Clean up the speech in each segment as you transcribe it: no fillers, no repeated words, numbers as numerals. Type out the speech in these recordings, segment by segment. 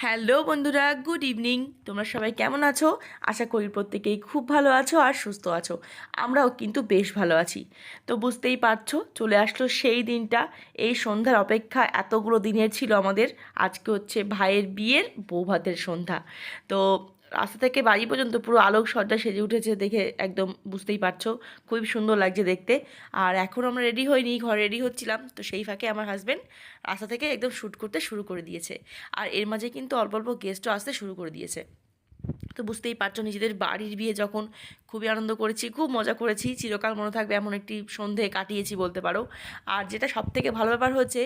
Hello বন্ধুরা, good evening. তোমরা সবাই কেমন আছো? আশা করি প্রত্যেকেই খুব ভালো আছো আর সুস্থ আছো। আমরাও কিন্তু বেশ ভালো আছি। তো বুঝতেই পারছো, চলে আসলো সেই দিনটা। এই সন্ধ্যার অপেক্ষা এতগুলো দিনের ছিল আমাদের। আজকে হচ্ছে ভাইয়ের বিয়ের বৌভাতের সন্ধ্যা। তো রাস্তা থেকে বাড়ি পর্যন্ত পুরো আলোকসজ্জা সেজে উঠেছে, দেখে একদম বুঝতেই পারছো খুবই সুন্দর লাগছে দেখতে। আর এখন আমরা রেডি হইনি, ঘরে রেডি হচ্ছিলাম, তো সেই ফাঁকে আমার হাজব্যান্ড রাস্তা থেকে একদম শ্যুট করতে শুরু করে দিয়েছে। আর এর মাঝে কিন্তু অল্প অল্প গেস্টও আসতে শুরু করে দিয়েছে। তো বুঝতেই পারছো, নিজেদের বাড়ির বিয়ে যখন, খুবই আনন্দ করেছি, খুব মজা করেছি। চিরকাল মনে থাকবে এমন একটি সন্ধে কাটিয়েছি বলতে পারো। আর যেটা সবথেকে ভালো ব্যাপার হচ্ছে,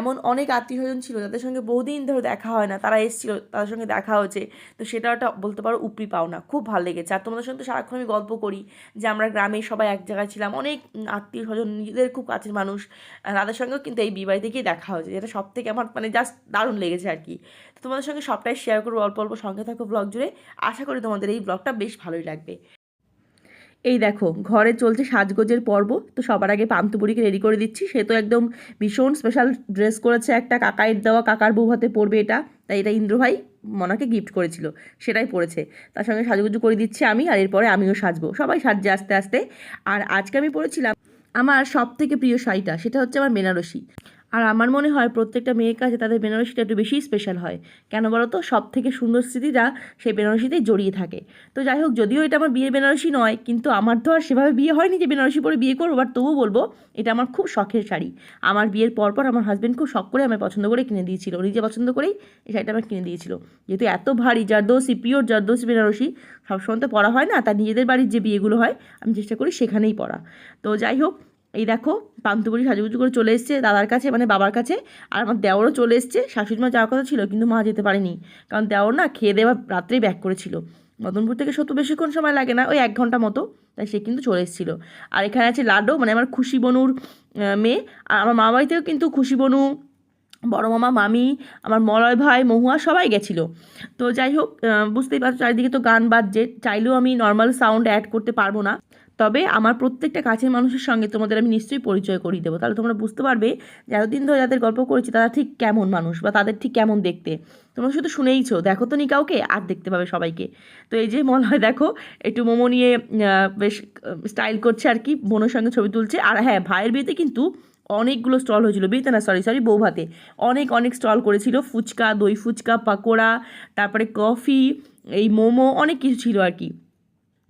এমন অনেক আত্মীয়স্বজন ছিল যাদের সঙ্গে বহুদিন ধরে দেখা হয় না, তারা এসেছিল, তাদের সঙ্গে দেখা হয়েছে। তো সেটা একটা বলতে পারো উপরি পাওনা, খুব ভালো লেগেছে। আর তোমাদের সঙ্গে তো সারাক্ষণ আমি গল্প করি যে আমরা গ্রামে সবাই এক জায়গায় ছিলাম, অনেক আত্মীয় স্বজন, নিজেদের খুব কাছের মানুষ, তাদের সঙ্গেও কিন্তু এই বিবাহিতে গিয়ে দেখা হয়েছে, যেটা সব থেকে আমার মানে জাস্ট দারুণ লেগেছে আর কি। তো তোমাদের সঙ্গে সবটাই শেয়ার করবো অল্প অল্প, সঙ্গে থাকো ব্লগ জুড়ে। আশা করি তোমাদের এই ব্লগটা বেশ ভালোই লাগবে। এই দেখো, ঘরে চলছে সাজগোজের পর্ব। তো সবার আগে পান্তুবুড়িকে রেডি করে দিচ্ছি। সে তো একদম ভীষণ স্পেশাল ড্রেস করেছে, একটা কাকাইয়ের দেওয়া, কাকার বউ হাতে পরবে এটা। তাই এটা ইন্দ্র ভাই মনাকে গিফট করেছিল, সেটাই পরেছে। তার সঙ্গে সাজুগুজু করে দিচ্ছি আমি, আর এরপরে আমিও সাজবো, সবাই সাজছে আস্তে আস্তে। আর আজকে আমি পরেছিলাম আমার সব থেকে প্রিয় শাড়িটা, সেটা হচ্ছে আমার বেনারসি। আর আমার মনে হয় প্রত্যেকটা মেয়ের কাছে তাদের বেনারসিটা একটু বেশিই স্পেশাল হয়। কেন বলো তো? সব থেকে সুন্দর স্মৃতিটা সেই বেনারসিতেই জড়িয়ে থাকে। তো যাই হোক, যদিও এটা আমার বিয়ের বেনারসি নয়, কিন্তু আমার তো আর সেভাবে বিয়ে হয়নি যে বেনারসি পরে বিয়ে করবো, বাট তবুও বলবো এটা আমার খুব শখের শাড়ি। আমার বিয়ের পরপর আমার হাজব্যান্ড খুব শখ করে আমার পছন্দ করে কিনে দিয়েছিল, নিজে পছন্দ করেই এই শাড়িটা আমার কিনে দিয়েছিল। যেহেতু এত ভারী জারদৌসি, পিওর জারদৌসি বেনারসি সবসময় তো পরা হয় না, তার নিজেদের বাড়ির যে বিয়েগুলো হয় আমি চেষ্টা করি সেখানেই পরা। তো যাই হোক, এই দেখো পান্তুবুড়ি সাজুগুজু করে চলে এসছে দাদার কাছে, মানে বাবার কাছে। আর আমার দেওরও চলে এসছে। শাশুড়ি মা যাওয়ার কথা ছিল, কিন্তু মা যেতে পারেনি, কারণ দেওর না খেয়ে দেওয়া রাত্রেই ব্যাক করেছিল। মদনপুর থেকে সত্যি বেশিক্ষণ সময় লাগে না, ওই 1 ঘন্টা মতো। তাই সে কিন্তু চলে এসেছিলো। আর এখানে আছে লাড্ডু, মানে আমার খুশি বনুর মেয়ে। আর আমার মা বাড়িতেও কিন্তু খুশি বনু, বড় মামা, মামি, আমার মলয় ভাই, মহুয়া সবাই গেছিলো। তো যাই হোক, বুঝতেই পারছো চারিদিকে তো গান বাজছে, চাইলেও আমি নর্মাল সাউন্ড অ্যাড করতে পারবো না। তবে আমার প্রত্যেকটা কাছের মানুষের সঙ্গে তোমাদের আমি নিশ্চয়ই পরিচয় করিয়ে দেবো, তাহলে তোমরা বুঝতে পারবে যে এতদিন ধরে যাদের গল্প করেছি তারা ঠিক কেমন মানুষ, বা তাদের ঠিক কেমন দেখতে। তোমরা শুধু শুনেইছো, দেখো তো নি কাউকে, আর দেখতে পাবে সবাইকে। তো এই যে মলয় দেখো একটু মোমো নিয়ে বেশ স্টাইল করছে আর কি, বোনের সঙ্গে ছবি তুলছে। আর হ্যাঁ, ভাইয়ের বিয়েতে কিন্তু অনেকগুলো স্টল হয়েছিল, বিয়েতে না, সরি সরি, বৌভাতে অনেক অনেক স্টল করেছিল। ফুচকা, দই ফুচকা, পাকোড়া, তারপরে কফি, এই মোমো, অনেক কিছু ছিল আর কি।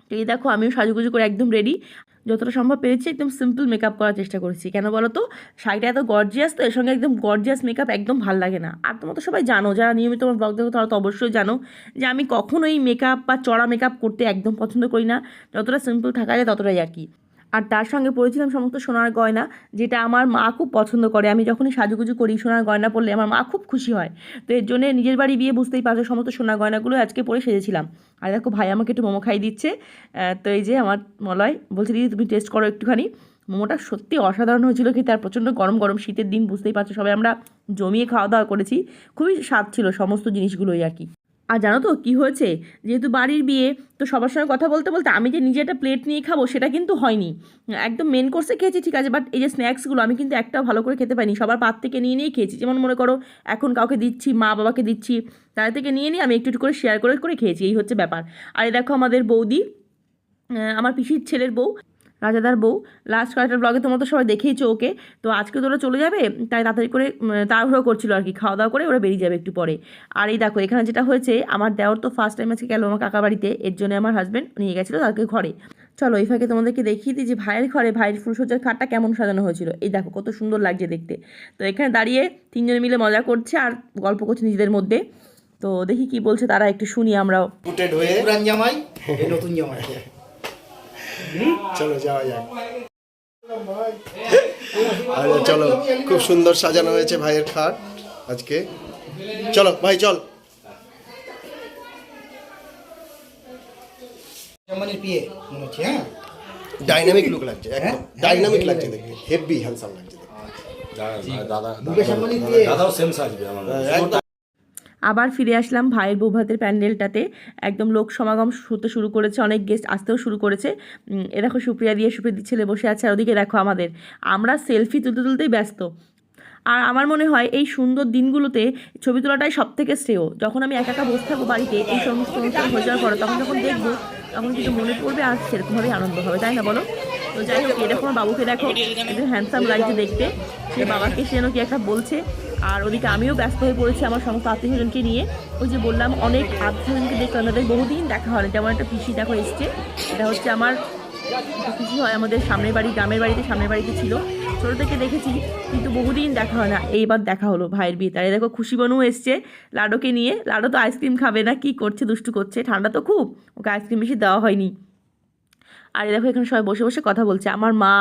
তো এই দেখো আমিও সাজুগুজু করে একদম রেডি। যতটা সম্ভব পেরেছি একদম সিম্পল মেকআপ করার চেষ্টা করেছি। কেন বলো তো? শাড়িটা এত গর্জিয়াস, তো এর সঙ্গে একদম গর্জিয়াস মেকআপ একদম ভাল লাগে না। আর তোমরা তো সবাই জানো, যারা নিয়মিত আমার ব্লগ দেখো তারা তো অবশ্যই জানো যে আমি কখনোই মেকআপ বা চড়া মেকআপ করতে একদম পছন্দ করি না। যতটা সিম্পল থাকা যায় ততটাই আর কি। আর তার সঙ্গে পরেছিলাম সমস্ত সোনার গয়না, যেটা আমার মা খুব পছন্দ করে। আমি যখনই সাজুগুজু করি, সোনার গয়না পরলে আমার মা খুব খুশি হয়। তো এর জন্য নিজের বাড়ি বিয়ে, বুঝতেই পারছো, সমস্ত সোনার গয়নাগুলো আজকে পরে সেজেছিলাম। আর দেখো ভাই আমাকে একটু মোমো খাইয়ে দিচ্ছে। তো এই যে আমার মলয় বলছে, দিদি তুমি টেস্ট করো একটুখানি। মোমোটা সত্যি অসাধারণ হয়েছিল খেতে, আর প্রচণ্ড গরম গরম শীতের দিন, বুঝতেই পারছো সবাই আমরা জমিয়ে খাওয়া দাওয়া করেছি। খুবই স্বাদ ছিল সমস্ত জিনিসগুলোই আর কি। আর জানো তো কী হয়েছে? যেহেতু বাড়ির বিয়ে, তো সবার সঙ্গে কথা বলতে বলতে আমি যে নিজে একটা প্লেট নিয়ে খাবো সেটা কিন্তু হয়নি। একদম মেন কোর্সে খেয়েছি ঠিক আছে, বাট এই যে স্ন্যাক্সগুলো আমি কিন্তু একটাও ভালো করে খেতে পারিনি, সবার পাত থেকে নিয়ে নিয়েই খেয়েছি। যেমন মনে করো এখন কাউকে দিচ্ছি, মা বাবাকে দিচ্ছি, তাদের থেকে নিয়ে নিয়ে আমি একটু একটু করে শেয়ার করে করে খেয়েছি, এই হচ্ছে ব্যাপার। আর এই দেখো আমাদের বৌদি, আমার পিসির ছেলের বউ, রাজাদার বউ। লাস্ট কয়েকটা ব্লগে তোমরা তো সবাই দেখেইছো ওকে। তো আজকে তো ওরা চলে যাবে, তাই তাড়াতাড়ি করে তাড়াহুড়ো করছিল আর কি, খাওয়া দাওয়া করে ওরা বেরিয়ে যাবে একটু পরে। আর এই দেখো এখানে যেটা হয়েছে, আমার দেওর তো ফার্স্ট টাইম আজকে গেল আমার কাকা বাড়িতে, এর জন্য আমার হাজব্যান্ড নিয়ে গেছিলো তাকে ঘরে। চলো এই ফাঁকে তোমাদেরকে দেখিয়ে দিই যে ভাইয়ের ঘরে ভাইয়ের ফুলসজ্জার খাটটা কেমন সাজানো হয়েছিল। এই দেখো কত সুন্দর লাগছে দেখতে। তো এখানে দাঁড়িয়ে তিনজনে মিলে মজা করছে আর গল্প করছে নিজেদের মধ্যে। তো দেখি কি বলছে তারা, একটু শুনি আমরাও। পুরান জামাই, এই নতুন জামাই। চলো যাওয়া যাক। আরে চলো, খুব সুন্দর সাজানো হয়েছে ভাইয়ের খাট আজকে। চলো ভাই চল। জামানের বিয়ে মনে হচ্ছে, হ্যাঁ ডাইনামিক লুক লাগছে, একদম ডাইনামিক লাগছে দেখতে, হেভি হ্যান্ডসাম লাগছে মুকেশ আম্বানির বিয়ে। দেখতে। আবার ফিরে আসলাম ভাইয়ের বৌভাতের প্যান্ডেলটাতে। একদম লোক সমাগম হতে শুরু করেছে, অনেক গেস্ট আসতেও শুরু করেছে। এ দেখো সুপ্রিয়াদির ছেলে বসে আছে, আর ওদিকে দেখো আমরা সেলফি তুলতে তুলতেই ব্যস্ত। আর আমার মনে হয় এই সুন্দর দিনগুলোতে ছবি তোলাটাই সব থেকে শ্রেয়। যখন আমি একা একা বসে থাকবো বাড়িতে এই সমস্ত অনুষ্ঠান হয়ে যাওয়ার পরে, তখন যখন দেখবো তখন কিন্তু মনে পড়বে আর সেরকমভাবেই আনন্দ হবে, তাই না বলো? তো যাই হোক, এই দেখো আমার বাবুকে দেখো, একদম হ্যান্ডসাম লাগছে দেখতে। সে বাবাকে সে যেন কি একটা বলছে। আর ওদিকে আমিও ব্যস্ত হয়ে পড়েছি আমার সমস্ত আত্মীয়স্বজনকে নিয়ে। ওই যে বললাম অনেক আত্মীয়স্বজনকে দেখলাম, তাদের বহুদিন দেখা হয় না। যেমন একটা পিসি দেখো এসছে, এটা হচ্ছে আমার পিসি হয় আমাদের সামনের বাড়ি, গ্রামের বাড়িতে, সামনের বাড়িতে ছিল, ছোটো থেকে দেখেছি কিন্তু বহুদিন দেখা হয় না। এইবার দেখা হলো ভাইয়ের বিয়ে। তাই দেখো খুশি বনু এসছে লাডোকে নিয়ে। লাডো তো আইসক্রিম খাবে না, কি করছে, দুষ্টু করছে, ঠান্ডা তো খুব, ওকে আইসক্রিম বেশি দেওয়া হয়নি। আর দেখো এখানে সবাই বসে বসে কথা বলছে, আমার মা,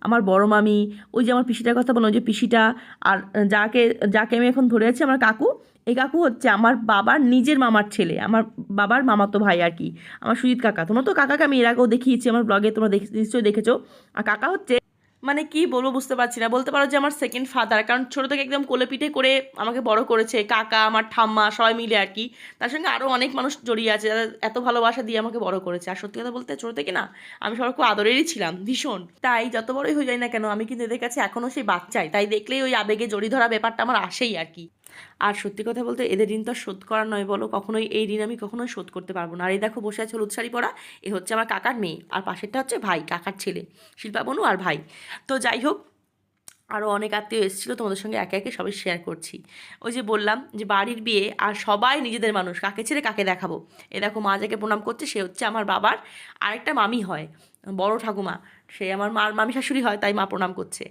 আমার বড় মামি, ওই যে আমার পিসিটার কথা বলো, ওই যে পিসিটা, আর যাকে যাকে আমি এখন ধরে আছি আমার কাকু। এই কাকু হচ্ছে আমার বাবার নিজের মামার ছেলে, আমার বাবার মামাতো ভাই আর কি, আমার সুজিত কাকা। তোমরা তো কাকাকে আমি এর আগেও দেখিয়েছি আমার ব্লগে, তোমরা নিশ্চয়ই দেখেছো। আর কাকা হচ্ছে মানে কি বলবো বুঝতে পারছি না, বলতে পারো যে আমার সেকেন্ড ফাদার, কারণ ছোটো থেকে একদম কোলে পিঠে করে আমাকে বড় করেছে কাকা, আমার ঠাম্মা, সবাই মিলে আর কি। তার সঙ্গে আরও অনেক মানুষ জড়িয়ে আছে যারা এত ভালোবাসা দিয়ে আমাকে বড় করেছে। আর সত্যি কথা বলতে ছোটো থেকে না আমি সবার খুব আদরেরই ছিলাম ভীষণ। তাই যত বড়ই হয়ে যায় না কেন আমি কিন্তু এদের কাছে এখনও সেই বাচ্চাই, তাই দেখলেই ওই আবেগে জড়িয়ে ধরা ব্যাপারটা আমার আসেই আর কি। আর সত্যি কথা বলতে এদের ঋণ তো আর শোধ করার নয় বলো, কখনোই এই ঋণ আমি কখনোই শোধ করতে পারবো না। আর এই দেখো বসে আছে হলুদ শাড়ি পরা, এ হচ্ছে আমার কাকার মেয়ে, আর পাশেরটা হচ্ছে ভাই, কাকার ছেলে শিল্পা বনু আর ভাই। তো যাই হোক, আরও অনেক আত্মীয় এসেছিলো, তোমাদের সঙ্গে একে একে সবাই শেয়ার করছি। ওই যে বললাম যে বাড়ির বিয়ে আর সবাই নিজেদের মানুষ, কাকে ছেড়ে কাকে দেখাবো। এ দেখো মা যাকে প্রণাম করছে সে হচ্ছে আমার বাবার আরেকটা মামি হয়, বড় ঠাকুমা, সে আমার মার মামি শাশুড়ি হয়, তাই মা প্রণাম করছে।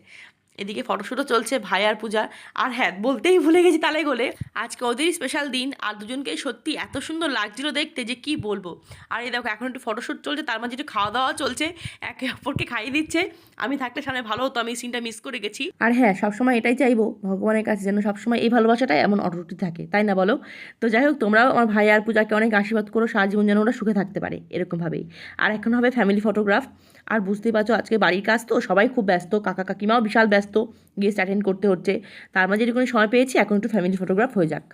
এদিকে ফটোশ্যুটও চলছে ভাই আর পূজা। আর হ্যাঁ, বলতেই ভুলে গেছি তালে গোলে, আজকে ওদেরই স্পেশাল দিন, আর দুজনকেই সত্যি এত সুন্দর লাগছিল দেখতে যে কি বলবো। আর এই দেখো এখন একটু ফটোশ্যুট চলছে, তার মাঝে একটু খাওয়া দাওয়া চলছে, একে অপরকে খাইয়ে দিচ্ছে। আমি থাকলে সামনে ভালো হতো, আমি সিনটা মিস করে গেছি। আর হ্যাঁ, সবসময় এটাই চাইবো ভগবানের কাছে যেন সবসময় এই ভালোবাসাটাই এমন অটুট থাকে, তাই না বলো? তো যাই হোক, তোমরাও আমার ভাই আর পূজাকে অনেক আশীর্বাদ করো, সারা জীবন যেন ওরা সুখে থাকতে পারে এরকমভাবেই। আর এখন হবে ফ্যামিলি ফটোগ্রাফ। আর বুঝতেই পারছো আজকে বাড়ির কাজ তো সবাই খুব ব্যস্ত, কাকা কাকিমাও বিশাল ব্যস্ত, গেস্ট অ্যাটেন্ড করতে হচ্ছে। তার মাঝে যেটুকুনি সময় পেয়েছি এখন একটু ফ্যামিলি ফটোগ্রাফ হয়ে যাক।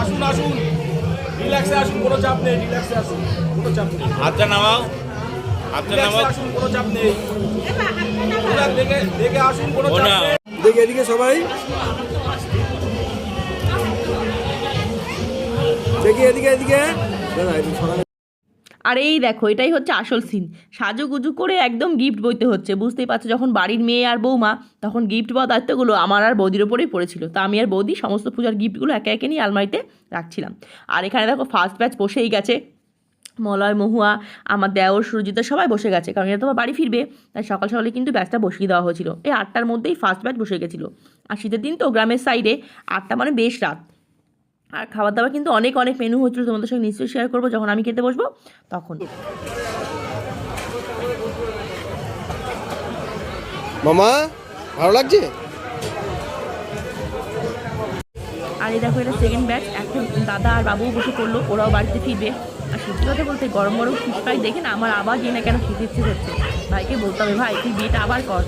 আসুন আসুন, রিল্যাক্সে আসুন, কোনো চাপ নেই, রিল্যাক্সে আসুন, কোনো চাপ নেই। হাতটা নামাও, হাতটা রিল্যাক্সে নামাও। আসুন, কোনো চাপ নেই। দেখে দেখে আসুন, কোনো ও চাপ না। নেই। দেখে এদিকে সবাই দেখে এদিকে এদিকে দাদা একটু সরালে। আর এই দেখো এটাই হচ্ছে আসল সিন, সাজুগুজু করে একদম গিফট বইতে হচ্ছে। বুঝতেই পারছো যখন বাড়ির মেয়ে আর বৌমা, তখন গিফট পাওয়ার দায়িত্বগুলো আমার আর বৌদির ওপরেই পড়েছিল। তা আমি আর বৌদি সমস্ত পূজার গিফটগুলো একে একে নিয়ে আলমারিতে রাখছিলাম। আর এখানে দেখো ফার্স্ট ব্যাচ বসেই গেছে, মলয়, মহুয়া, আমার দেওর, সুরজিতা সবাই বসে গেছে, কারণ এরা তোমার বাড়ি ফিরবে, তাই সকাল সকালে কিন্তু ব্যাচটা বসিয়ে দেওয়া হয়েছিল। এই 8টার মধ্যেই ফার্স্ট ব্যাচ বসে গেছিলো। আর শীতের দিন তো গ্রামের সাইডে 8টা মানে বেশ রাত। আর খাবার দাবার কিন্তু অনেক অনেক মেনু হচ্ছিল, তোমাদের সঙ্গে নিশ্চয়ই শেয়ার করবো যখন আমি খেতে বসবো তখন। মামা ভালো লাগছে? আর এই দেখো এটা সেকেন্ড ব্যাচ, এখন দাদা আর বাবুও বসে পড়লো, ওরাও বাড়িতে ফিরবে। আর সত্যি কথা বলতে গরম গরম ফিশ ফ্রাই দেখে না আমার আবার গিয়ে না কেন খেতে ইচ্ছে করছে। ভাইকে বলতে হবে ভাই তুই বিয়েটা আবার কর,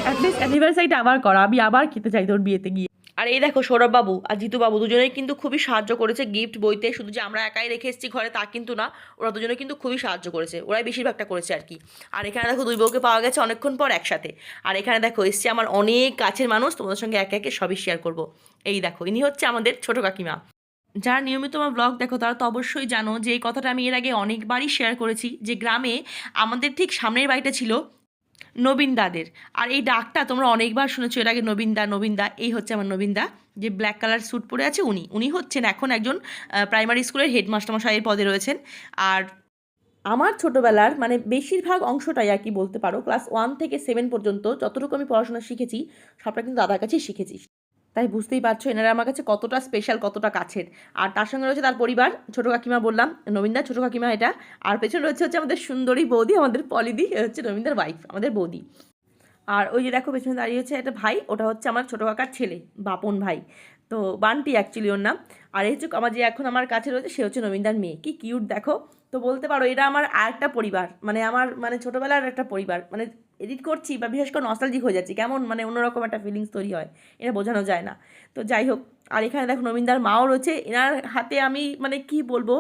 অ্যাটলিস্ট অ্যানিভার্সারিটা আবার কর, আমি আবার খেতে চাই তোর বিয়েতে গিয়ে। আর এই দেখো সৌরভ বাবু আর জিতু বাবু দুজনেই কিন্তু খুবই সাহায্য করেছে গিফট বইতে। শুধু যে আমরা একাই রেখে এসেছি ঘরে তা কিন্তু না, ওরা দুজনে কিন্তু খুবই সাহায্য করেছে, ওরাই বেশিরভাগটা করেছে আর কি। আর এখানে দেখো দুই বউকে পাওয়া গেছে অনেকক্ষণ পর একসাথে। আর এখানে দেখো এসছে আমার অনেক কাছের মানুষ, তোমাদের সঙ্গে একে একে সবই শেয়ার করব। এই দেখো ইনি হচ্ছে আমাদের ছোটো কাকিমা। যারা নিয়মিত আমার ব্লগ দেখো তারা তো অবশ্যই জানো যে এই কথাটা আমি এর আগে অনেকবারই শেয়ার করেছি, যে গ্রামে আমাদের ঠিক সামনের বাড়িটা ছিল নবীন দাদের। আর এই ডাকটা তোমরা অনেকবার শুনেছো এর আগে, নবীন দা নবীন দা। এই হচ্ছে আমার নবীন দা, যে ব্ল্যাক কালার স্যুট পরে আছে, উনি হচ্ছেন এখন একজন প্রাইমারি স্কুলের হেডমাস্টার মশাইয়ের পদে রয়েছেন। আর আমার ছোটোবেলার মানে বেশিরভাগ অংশটাই আর কি বলতে পারো, ক্লাস 1 থেকে 7 পর্যন্ত যতটুকু আমি পড়াশোনা শিখেছি সবটা কিন্তু দাদার কাছেই শিখেছি। তাই বুঝতেই পারছো এনারা আমার কাছে কতটা স্পেশাল, কতটা কাছের। আর তার সঙ্গে রয়েছে তার পরিবার, ছোটো কাকিমা বললাম, নবীনদার ছোটো কাকিমা এটা। আর পেছনে রয়েছে হচ্ছে আমাদের সুন্দরী বৌদি, আমাদের পলিদি, হচ্ছে নবীনদার ওয়াইফ, আমাদের বৌদি। আর ওই যে দেখো পেছনে দাঁড়িয়ে হচ্ছে একটা ভাই, ওটা হচ্ছে আমার ছোটো কাকার ছেলে, বাপন ভাই, তো বান্টি অ্যাকচুয়ালি ওর নাম। আর এই হচ্ছে আমার যে এখন আমার কাছে রয়েছে সে হচ্ছে নবীনদার মেয়ে, কি কিউট দেখো। তো বলতে পারো এটা আমার আরেকটা পরিবার, মানে আমার মানে ছোটোবেলার একটা পরিবার, মানে এডিট করছি বা বিশেষ করে নস্টালজিক হয়ে যাচ্ছি, কেমন মানে অন্যরকম একটা ফিলিংস তৈরি হয়, এটা বোঝানো যায় না। তো যাই হোক, আর এখানে দেখো নবীনদার মাও রয়েছে, এনার হাতে আমি মানে কি বলবো,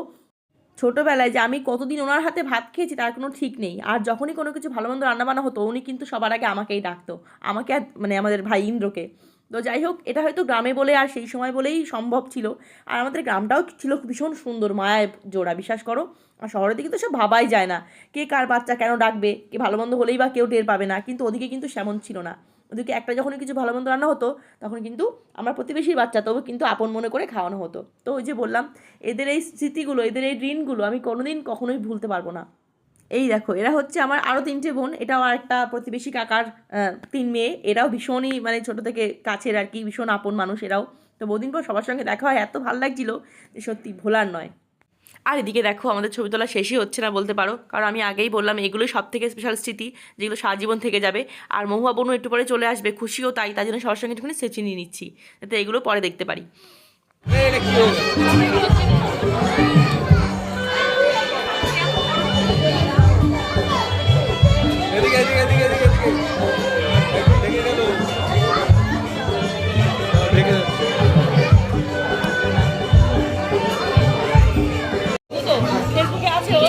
ছোটোবেলায় যে আমি কতদিন ওনার হাতে ভাত খেয়েছি তার কোনো ঠিক নেই। আর যখনই কোনো কিছু ভালো মন্দ রান্নাবান্না হতো উনি কিন্তু সবার আগে আমাকেই ডাকতো, আমাকে আর মানে আমাদের ভাই ইন্দ্রকে। তো যাই হোক, এটা হয়তো গ্রামে বলে আর সেই সময় বলেই সম্ভব ছিল। আর আমাদের গ্রামটাও ছিল ভীষণ সুন্দর, মায়ায় জোড়া, বিশ্বাস করো। আর শহরের দিকে তো সব ভাবাই যায় না, কে কার বাচ্চা কেন ডাকবে, কে ভালো মন্দ হলেই বা কেউ টের পাবে না। কিন্তু ওদিকে কিন্তু সেমন ছিল না। ওদিকে একটা যখনই কিছু ভালো মন্দ রান্না হতো তখন কিন্তু আমরা প্রতিবেশীর বাচ্চা তবু কিন্তু আপন মনে করে খাওয়ানো হতো। তো ওই যে বললাম, এদের এই স্মৃতিগুলো, এদের এই দিনগুলো আমি কোনোদিন কখনোই ভুলতে পারবো না। এই দেখো, এরা হচ্ছে আমার আরও 3টে বোন, এটাও আর একটা প্রতিবেশী কাকার 3 মেয়ে। এরাও ভীষণই মানে ছোটো থেকে কাছের আর কি, ভীষণ আপন মানুষ এরাও। তো বহুদিন পর সবার সঙ্গে দেখা হয়, এত ভালো লাগছিল যে সত্যি ভোলার নয়। আর এদিকে দেখো, আমাদের ছবি তোলা শেষই হচ্ছে না বলতে পারো, কারণ আমি আগেই বললাম এগুলোই সব থেকে স্পেশাল স্মৃতি, যেগুলো সারা জীবন থেকে যাবে। আর মহুয়া বোনও একটু পরে চলে আসবে, খুশিও তাই, তার জন্য সবার সঙ্গে একটুখানি সেলফি নিয়ে নিচ্ছি, যাতে এগুলো পরে দেখতে পারি। এটা কি হলো? এদিকে এদিকে এদিকে এদিকে এদিকে দেখে গেল দেখে তো ফেসবুকে আছে ও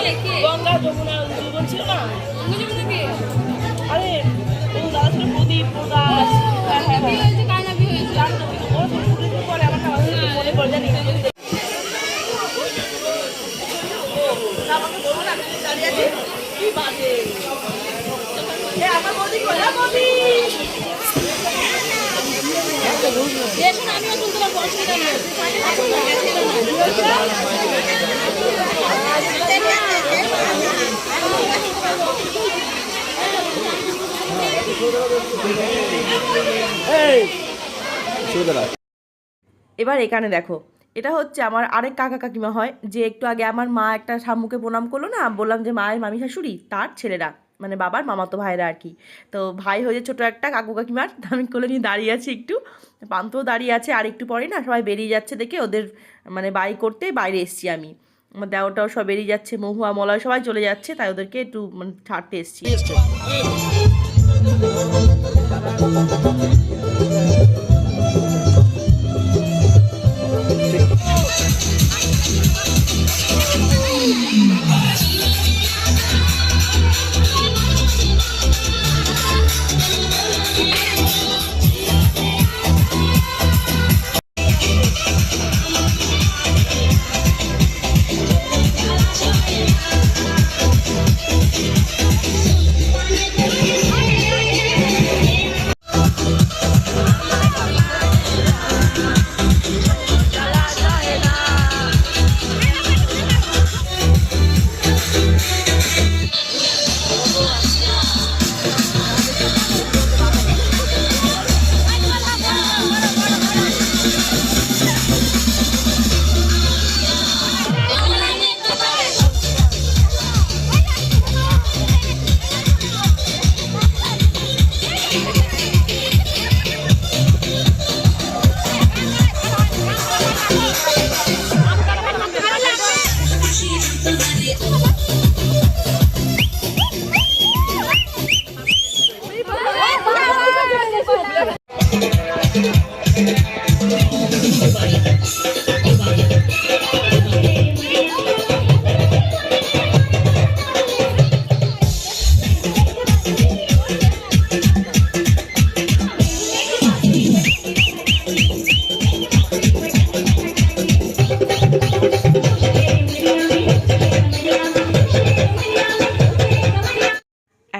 গঙ্গা যমুনা জীবন ছিল না, আরে ও লাস্ট প্রদীপ প্রকাশ, হ্যাঁ হ্যাঁ ওর ফেসবুকে পরে আমার না মনে পড়ে জানি আমাকে বলবো না তুমি দাঁড়িয়ে আছে কি বাজে আমার বৌদি কোলা বৌদি আমিও শুনতে পারবো, অসুবিধা নেই। এবার এখানে দেখো, এটা হচ্ছে আমার আরেক কাকা কাকিমা হয়, যে একটু আগে আমার মা একটা ঠাম্মুকে প্রণাম করলো না, বললাম যে মায়ের মামি শাশুড়ি, তার ছেলেরা মানে বাবার মামাতো ভাইরা আর কি। তো ভাই হয়েছে ছোটো একটা কাকু কাকিমার, আমি কোলে নিয়ে দাঁড়িয়ে আছি, একটু পান্তও দাঁড়িয়ে আছে। আর একটু পরেই না সবাই বেরিয়ে যাচ্ছে দেখে ওদের মানে বাই করতে বাইরে এসছি আমি, আমার দেওরটাও সব বেরিয়ে যাচ্ছে, মহুয়া মলয় সবাই চলে যাচ্ছে, তাই ওদেরকে একটু মানে ছাড়তে এসছি।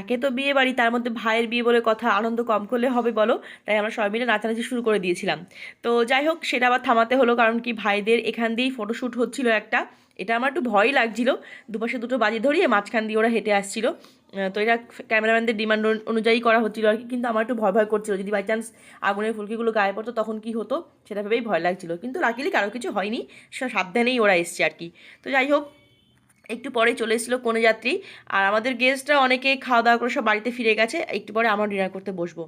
একে তো বিয়ে বাড়ি, তার মধ্যে ভাইয়ের বিয়ে বলে কথা, আনন্দ কম করলে হবে বলো, তাই আমরা সবাই মিলে নাচানাচি শুরু করে দিয়েছিলাম। তো যাই হোক, সেটা আবার থামাতে হলো, কারণ কি ভাইদের এখান দিয়েই ফটোশ্যুট হচ্ছিল একটা, এটা আমার একটু ভয়ই লাগছিল, দুপাশে দুটো বাজি ধরিয়ে মাঝখান দিয়ে ওরা হেঁটে আসছিল। তো এটা ক্যামেরাম্যানদের ডিমান্ড অনুযায়ী করা হচ্ছিলো আর কি, কিন্তু আমার একটু ভয় ভয় করছিল, যদি বাই চান্স আগুনের ফুলকিগুলো গায়ে পড়তো তখন কি হতো সেটা ভেবেই ভয় লাগছিল। কিন্তু লাকিলি কারো কিছু হয়নি, সাবধানেই ওরা এসছে আর কি। তো যাই হোক, একটু পরে চলে এসেছিলো কনেযাত্রী, আর আমাদের গেস্টরা অনেকে খাওয়া দাওয়া করে সব বাড়িতে ফিরে গেছে, একটু পরে আমরা ডিনার করতে বসবো।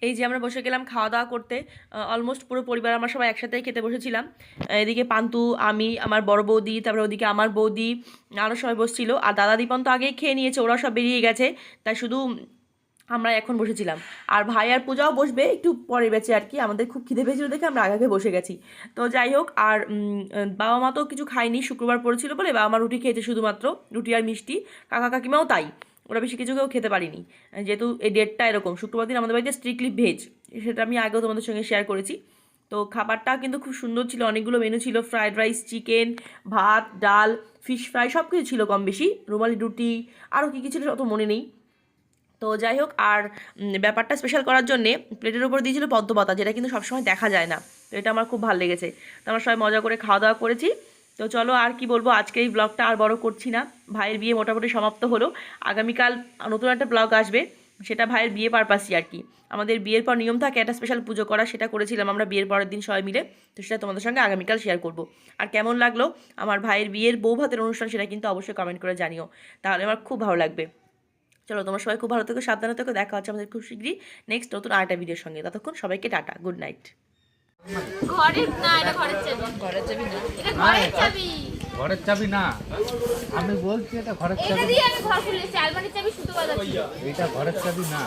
এই যে আমরা বসে গেলাম খাওয়া দাওয়া করতে, অলমোস্ট পুরো পরিবার আমরা সবাই একসাথেই খেতে বসেছিলাম। এদিকে পান্তু, আমি, আমার বড় বৌদি, তারপরে ওদিকে আমার বৌদি, আরও সবাই বসছিল। আর দাদা দীপন তো আগেই খেয়ে নিয়েছে, ওরা সব বেরিয়ে গেছে, তাই শুধু আমরা এখন বসেছিলাম। আর ভাই আর পূজাও বসবে একটু পরে বেঁচে আর কি, আমাদের খুব খিদে পেয়েছিল দেখে আমরা আগে বসে গেছি। তো যাই হোক, আর বাবা মা তো কিছু খায়নি, শুক্রবার পড়েছিল বলে বাবা মা রুটি খেয়েছে, শুধুমাত্র রুটি আর মিষ্টি। কাকা কাকিমাও তাই, ওরা বেশি কিছু কেউ খেতে পারিনি, যেহেতু এই ডেটটা এরকম। শুক্রবার দিন আমাদের বাড়িতে স্ট্রিক্টলি ভেজ, সেটা আমি আগেও তোমাদের সঙ্গে শেয়ার করেছি। তো খাবারটা কিন্তু খুব সুন্দর ছিল, অনেকগুলো মেনু ছিল, ফ্রায়েড রাইস, চিকেন, ভাত, ডাল, ফিশ ফ্রাই, সব কিছু ছিল কম বেশি, রুমালি রুটি, আরও কী কী ছিল অত মনে নেই। তো যাই হোক, আর ব্যাপারটা স্পেশাল করার জন্যে প্লেটের ওপর দিয়েছিল পদ্ম পাতা, যেটা কিন্তু সবসময় দেখা যায় না। তো এটা আমার খুব ভালো লেগেছে। তো আমরা সবাই মজা করে খাওয়া দাওয়া করেছি। তো চলো, আর কি বলবো, আজকে এই ব্লগটা আর বড় করছি না। ভাইয়ের বিয়ে মোটামুটি সমাপ্ত হলো। আগামীকাল নতুন একটা ব্লগ আসবে, সেটা ভাইয়ের বিয়ে পারপাসই আর কি। আমাদের বিয়ের পর নিয়ম থাকে একটা স্পেশাল পুজো করা, সেটা করেছিলাম আমরা বিয়ের পরের দিন সবাই মিলে। তো সেটা তোমাদের সঙ্গে আগামীকাল শেয়ার করব। আর কেমন লাগলো আমার ভাইয়ের বিয়ের বউ ভাতের অনুষ্ঠান, সেটা কিন্তু অবশ্যই কমেন্ট করে জানিও, তাহলে আমার খুব ভালো লাগবে। চলো, তোমরা সবাই খুব ভালো থেকো, সাবধানে থেকো, দেখা হচ্ছে আমাদের খুব শীঘ্রই নেক্সট নতুন আরেকটা ভিডিওর সঙ্গে। ততক্ষণ সবাইকে টাটা, গুড নাইট। ঘরের না, এটা ঘরের চাবি। ঘরের চাবি না, এটা ঘরের চাবি। ঘরের চাবি না, আমি বলছি এটা ঘরের এটা চাবি, দিয়ে আমি ঘর খুলেছি, আলমারির চাবি সুতো বাঁধাচ্ছি। এটা ঘরের চাবি না।